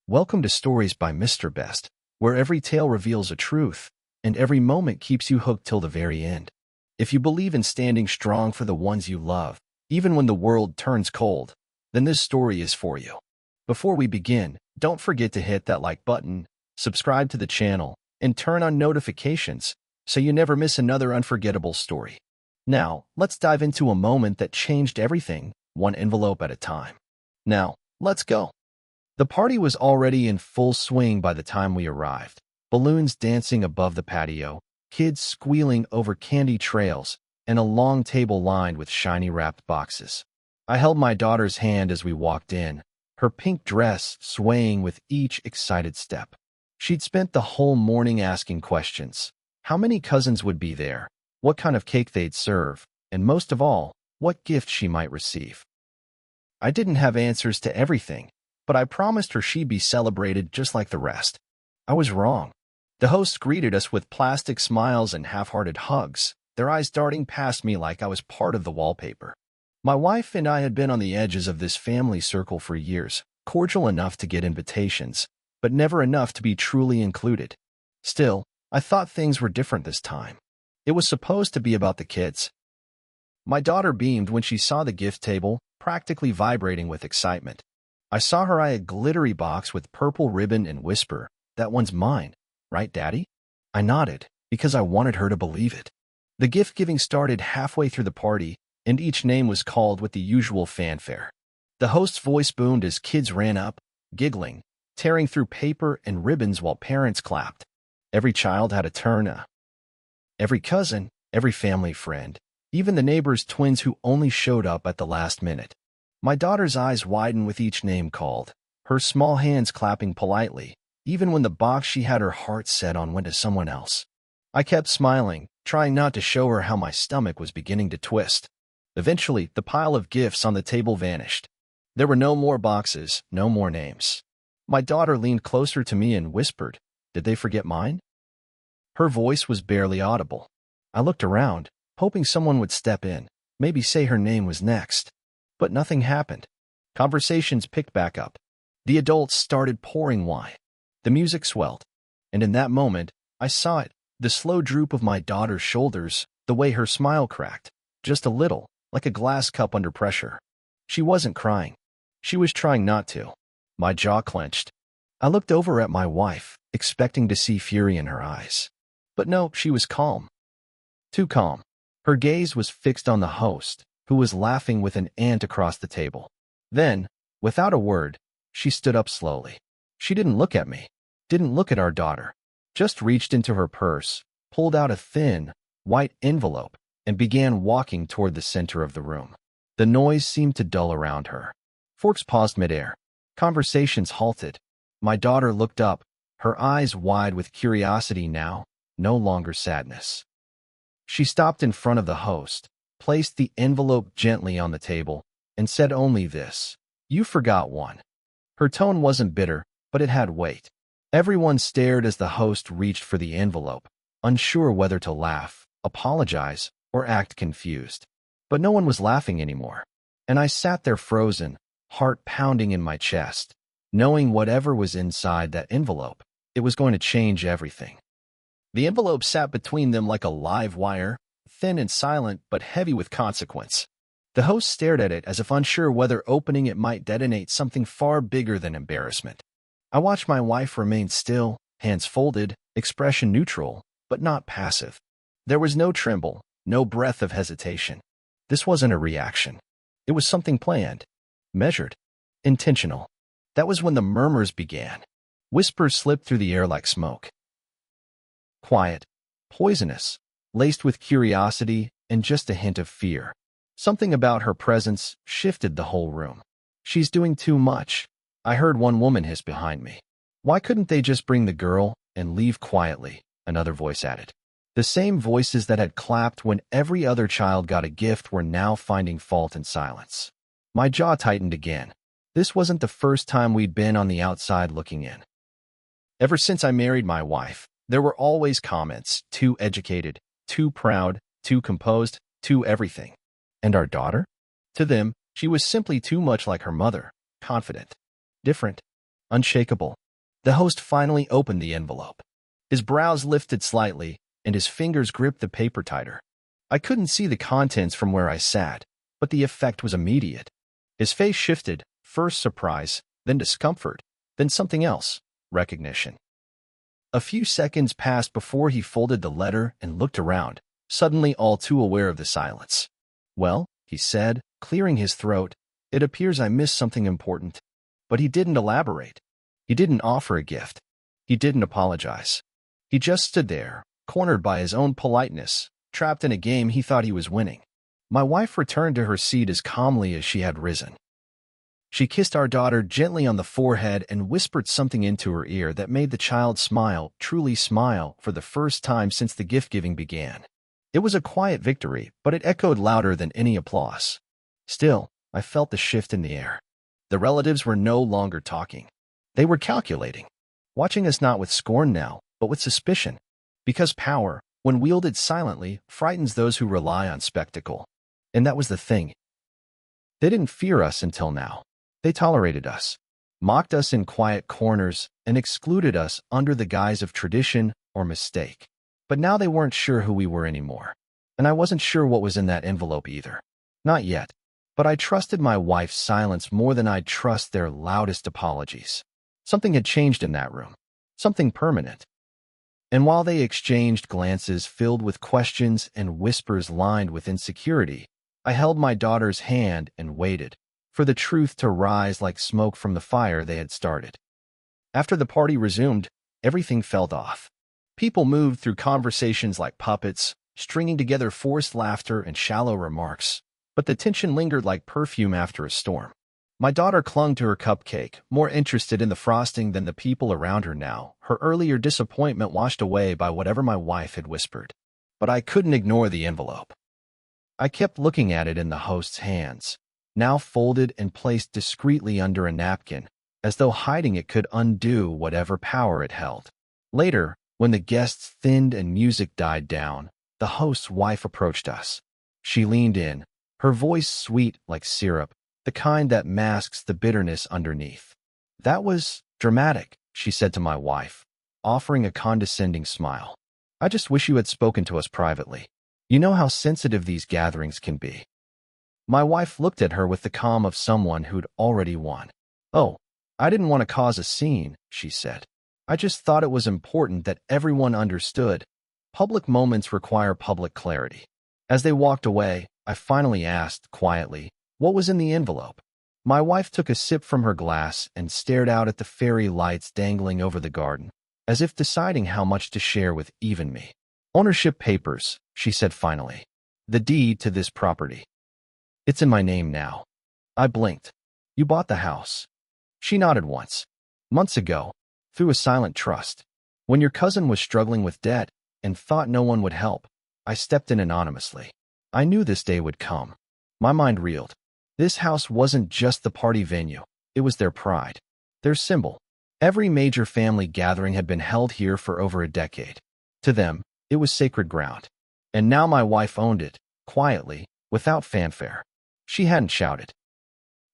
Welcome to Stories by Mr. Best, where every tale reveals a truth, and every moment keeps you hooked till the very end. If you believe in standing strong for the ones you love, even when the world turns cold, then this story is for you. Before we begin, don't forget to hit that like button, subscribe to the channel, and turn on notifications so you never miss another unforgettable story. Now, let's dive into a moment that changed everything, one envelope at a time. Now, let's go. The party was already in full swing by the time we arrived. Balloons dancing above the patio, kids squealing over candy trails, and a long table lined with shiny wrapped boxes. I held my daughter's hand as we walked in, her pink dress swaying with each excited step. She'd spent the whole morning asking questions. How many cousins would be there? What kind of cake they'd serve? And most of all, what gift she might receive. I didn't have answers to everything, but I promised her she'd be celebrated just like the rest. I was wrong. The hosts greeted us with plastic smiles and half-hearted hugs, their eyes darting past me like I was part of the wallpaper. My wife and I had been on the edges of this family circle for years, cordial enough to get invitations, but never enough to be truly included. Still, I thought things were different this time. It was supposed to be about the kids. My daughter beamed when she saw the gift table, practically vibrating with excitement. I saw her eye a glittery box with purple ribbon and whisper, "That one's mine, right, Daddy?" I nodded, because I wanted her to believe it. The gift-giving started halfway through the party, and each name was called with the usual fanfare. The host's voice boomed as kids ran up, giggling, tearing through paper and ribbons while parents clapped. Every child had a turn. Every cousin, every family friend, even the neighbor's twins who only showed up at the last minute. My daughter's eyes widened with each name called, her small hands clapping politely, even when the box she had her heart set on went to someone else. I kept smiling, trying not to show her how my stomach was beginning to twist. Eventually, the pile of gifts on the table vanished. There were no more boxes, no more names. My daughter leaned closer to me and whispered, "Did they forget mine?" Her voice was barely audible. I looked around, hoping someone would step in, maybe say her name was next. But nothing happened. Conversations picked back up. The adults started pouring wine. The music swelled. And in that moment, I saw it, the slow droop of my daughter's shoulders, the way her smile cracked, just a little, like a glass cup under pressure. She wasn't crying. She was trying not to. My jaw clenched. I looked over at my wife, expecting to see fury in her eyes. But no, she was calm. Too calm. Her gaze was fixed on the host, who was laughing with an aunt across the table. Then, without a word, she stood up slowly. She didn't look at me, didn't look at our daughter, just reached into her purse, pulled out a thin, white envelope, and began walking toward the center of the room. The noise seemed to dull around her. Forks paused midair. Conversations halted. My daughter looked up, her eyes wide with curiosity now, no longer sadness. She stopped in front of the host, placed the envelope gently on the table, and said only this, "You forgot one." Her tone wasn't bitter, but it had weight. Everyone stared as the host reached for the envelope, unsure whether to laugh, apologize, or act confused. But no one was laughing anymore, and I sat there frozen, heart pounding in my chest, knowing whatever was inside that envelope, it was going to change everything. The envelope sat between them like a live wire, thin and silent but heavy with consequence. The host stared at it as if unsure whether opening it might detonate something far bigger than embarrassment. I watched my wife remain still, hands folded, expression neutral, but not passive. There was no tremble, no breath of hesitation. This wasn't a reaction. It was something planned, measured, intentional. That was when the murmurs began. Whispers slipped through the air like smoke. Quiet, poisonous, laced with curiosity and just a hint of fear. Something about her presence shifted the whole room. "She's doing too much," I heard one woman hiss behind me. "Why couldn't they just bring the girl and leave quietly?" another voice added. The same voices that had clapped when every other child got a gift were now finding fault in silence. My jaw tightened again. This wasn't the first time we'd been on the outside looking in. Ever since I married my wife, there were always comments, too educated, too proud, too composed, too everything. And our daughter? To them, she was simply too much like her mother, confident, different, unshakable. The host finally opened the envelope. His brows lifted slightly, and his fingers gripped the paper tighter. I couldn't see the contents from where I sat, but the effect was immediate. His face shifted, first surprise, then discomfort, then something else, recognition. A few seconds passed before he folded the letter and looked around, suddenly all too aware of the silence. "Well," he said, clearing his throat, "it appears I missed something important." But he didn't elaborate. He didn't offer a gift. He didn't apologize. He just stood there, cornered by his own politeness, trapped in a game he thought he was winning. My wife returned to her seat as calmly as she had risen. She kissed our daughter gently on the forehead and whispered something into her ear that made the child smile, truly smile, for the first time since the gift-giving began. It was a quiet victory, but it echoed louder than any applause. Still, I felt the shift in the air. The relatives were no longer talking. They were calculating, watching us not with scorn now, but with suspicion. Because power, when wielded silently, frightens those who rely on spectacle. And that was the thing. They didn't fear us until now. They tolerated us, mocked us in quiet corners, and excluded us under the guise of tradition or mistake. But now they weren't sure who we were anymore. And I wasn't sure what was in that envelope either. Not yet. But I trusted my wife's silence more than I'd trust their loudest apologies. Something had changed in that room. Something permanent. And while they exchanged glances filled with questions and whispers lined with insecurity, I held my daughter's hand and waited for the truth to rise like smoke from the fire they had started. After the party resumed, everything felt off. People moved through conversations like puppets, stringing together forced laughter and shallow remarks, but the tension lingered like perfume after a storm. My daughter clung to her cupcake, more interested in the frosting than the people around her now, her earlier disappointment washed away by whatever my wife had whispered. But I couldn't ignore the envelope. I kept looking at it in the host's hands, now folded and placed discreetly under a napkin, as though hiding it could undo whatever power it held. Later, when the guests thinned and music died down, the host's wife approached us. She leaned in, her voice sweet like syrup, the kind that masks the bitterness underneath. "That was dramatic," she said to my wife, offering a condescending smile. "I just wish you had spoken to us privately. You know how sensitive these gatherings can be." My wife looked at her with the calm of someone who'd already won. "Oh, I didn't want to cause a scene," she said. "I just thought it was important that everyone understood. Public moments require public clarity." As they walked away, I finally asked, quietly, what was in the envelope. My wife took a sip from her glass and stared out at the fairy lights dangling over the garden, as if deciding how much to share with even me. "Ownership papers," she said finally. "The deed to this property. It's in my name now." I blinked. "You bought the house?" She nodded once. "Months ago, through a silent trust. When your cousin was struggling with debt and thought no one would help, I stepped in anonymously. I knew this day would come." My mind reeled. This house wasn't just the party venue. It was their pride, their symbol. Every major family gathering had been held here for over a decade. To them, it was sacred ground. And now my wife owned it, quietly, without fanfare. She hadn't shouted.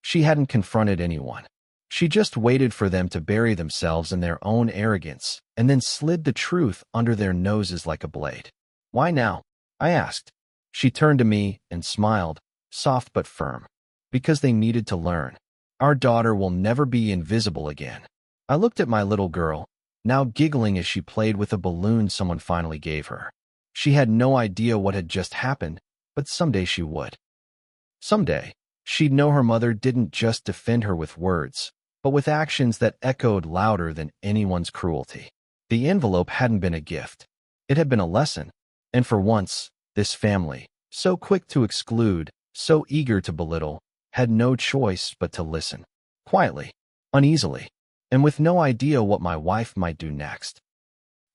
She hadn't confronted anyone. She just waited for them to bury themselves in their own arrogance and then slid the truth under their noses like a blade. "Why now?" I asked. She turned to me and smiled, soft but firm. "Because they needed to learn. Our daughter will never be invisible again." I looked at my little girl, now giggling as she played with a balloon someone finally gave her. She had no idea what had just happened, but someday she would. Someday, she'd know her mother didn't just defend her with words, but with actions that echoed louder than anyone's cruelty. The envelope hadn't been a gift. It had been a lesson. And for once, this family, so quick to exclude, so eager to belittle, had no choice but to listen. Quietly, uneasily, and with no idea what my wife might do next.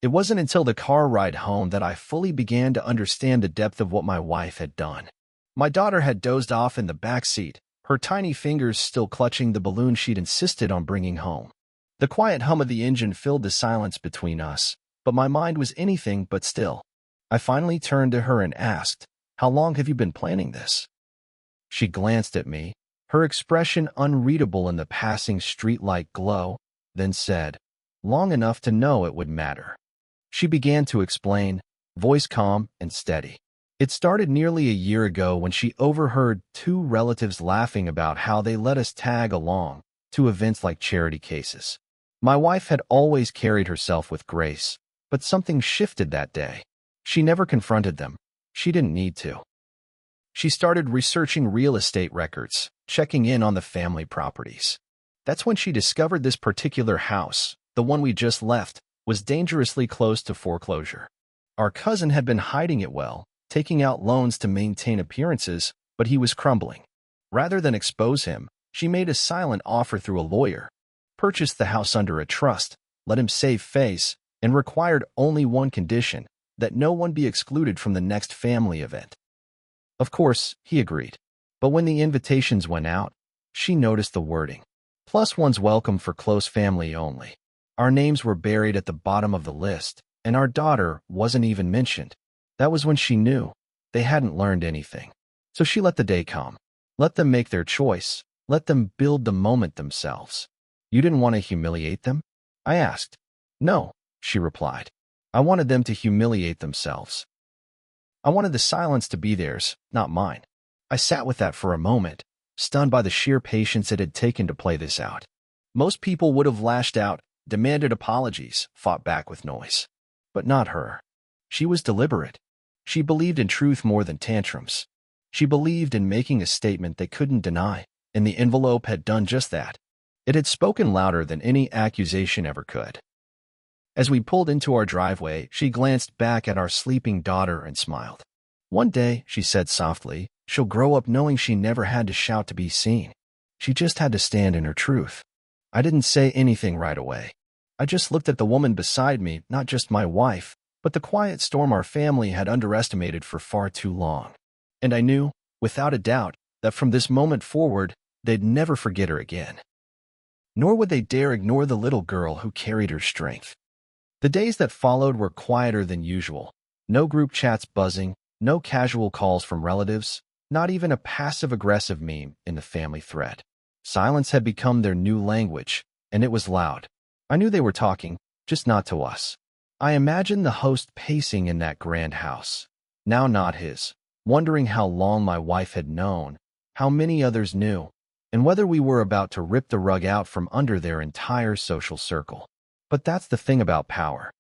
It wasn't until the car ride home that I fully began to understand the depth of what my wife had done. My daughter had dozed off in the back seat, her tiny fingers still clutching the balloon she'd insisted on bringing home. The quiet hum of the engine filled the silence between us, but my mind was anything but still. I finally turned to her and asked, "How long have you been planning this?" She glanced at me, her expression unreadable in the passing streetlight glow, then said, "Long enough to know it would matter." She began to explain, voice calm and steady. It started nearly a year ago when she overheard two relatives laughing about how they let us tag along to events like charity cases. My wife had always carried herself with grace, but something shifted that day. She never confronted them. She didn't need to. She started researching real estate records, checking in on the family properties. That's when she discovered this particular house, the one we just left, was dangerously close to foreclosure. Our cousin had been hiding it well, taking out loans to maintain appearances, but he was crumbling. Rather than expose him, she made a silent offer through a lawyer, purchased the house under a trust, let him save face, and required only one condition, that no one be excluded from the next family event. Of course, he agreed. But when the invitations went out, she noticed the wording. Plus one's welcome for close family only. Our names were buried at the bottom of the list, and our daughter wasn't even mentioned. That was when she knew they hadn't learned anything. So she let the day come. Let them make their choice. Let them build the moment themselves. You didn't want to humiliate them? I asked. No, she replied. I wanted them to humiliate themselves. I wanted the silence to be theirs, not mine. I sat with that for a moment, stunned by the sheer patience it had taken to play this out. Most people would have lashed out, demanded apologies, fought back with noise. But not her. She was deliberate. She believed in truth more than tantrums. She believed in making a statement they couldn't deny, and the envelope had done just that. It had spoken louder than any accusation ever could. As we pulled into our driveway, she glanced back at our sleeping daughter and smiled. One day, she said softly, she'll grow up knowing she never had to shout to be seen. She just had to stand in her truth. I didn't say anything right away. I just looked at the woman beside me, not just my wife, but the quiet storm our family had underestimated for far too long. And I knew, without a doubt, that from this moment forward, they'd never forget her again. Nor would they dare ignore the little girl who carried her strength. The days that followed were quieter than usual. No group chats buzzing, no casual calls from relatives, not even a passive-aggressive meme in the family thread. Silence had become their new language, and it was loud. I knew they were talking, just not to us. I imagined the host pacing in that grand house, now not his, wondering how long my wife had known, how many others knew, and whether we were about to rip the rug out from under their entire social circle. But that's the thing about power.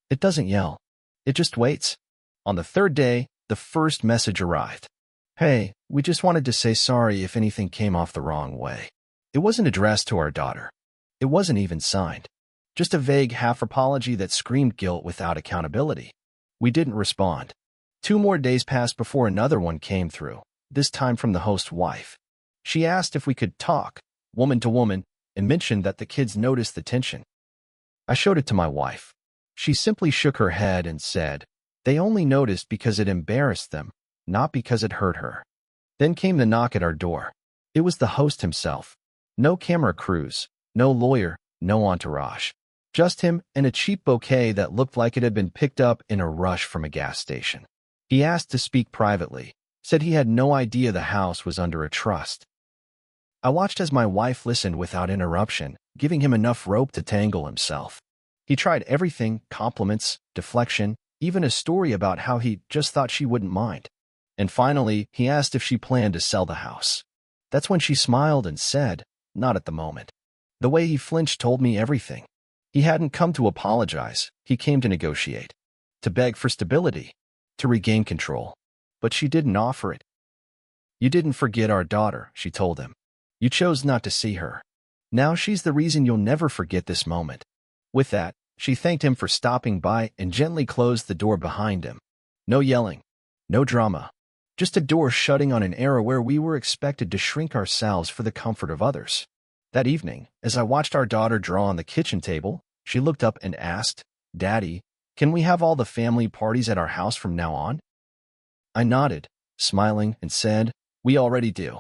It doesn't yell. It just waits. On the third day, the first message arrived. Hey, we just wanted to say sorry if anything came off the wrong way. It wasn't addressed to our daughter. It wasn't even signed. Just a vague half-apology that screamed guilt without accountability. We didn't respond. 2 more days passed before another one came through, this time from the host's wife. She asked if we could talk, woman to woman, and mentioned that the kids noticed the tension. I showed it to my wife. She simply shook her head and said, they only noticed because it embarrassed them, not because it hurt her. Then came the knock at our door. It was the host himself. No camera crews, no lawyer, no entourage. Just him and a cheap bouquet that looked like it had been picked up in a rush from a gas station. He asked to speak privately, said he had no idea the house was under a trust. I watched as my wife listened without interruption, giving him enough rope to tangle himself. He tried everything, compliments, deflection, even a story about how he just thought she wouldn't mind. And finally, he asked if she planned to sell the house. That's when she smiled and said, not at the moment. The way he flinched told me everything. He hadn't come to apologize, he came to negotiate, to beg for stability, to regain control. But she didn't offer it. You didn't forget our daughter, she told him. You chose not to see her. Now she's the reason you'll never forget this moment. With that, she thanked him for stopping by and gently closed the door behind him. No yelling, no drama, just a door shutting on an era where we were expected to shrink ourselves for the comfort of others. That evening, as I watched our daughter draw on the kitchen table, she looked up and asked, Daddy, can we have all the family parties at our house from now on? I nodded, smiling, and said, we already do.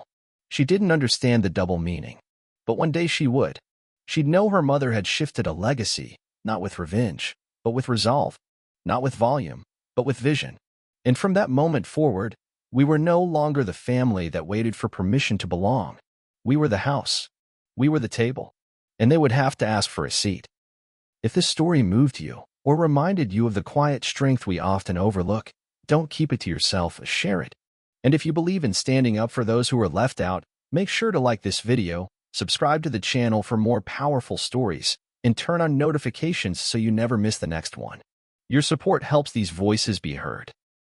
She didn't understand the double meaning. But one day she would. She'd know her mother had shifted a legacy, not with revenge, but with resolve, not with volume, but with vision. And from that moment forward, we were no longer the family that waited for permission to belong. We were the house. We were the table. and they would have to ask for a seat. If this story moved you or reminded you of the quiet strength we often overlook, don't keep it to yourself, share it. And if you believe in standing up for those who are left out, make sure to like this video, subscribe to the channel for more powerful stories, and turn on notifications so you never miss the next one. Your support helps these voices be heard.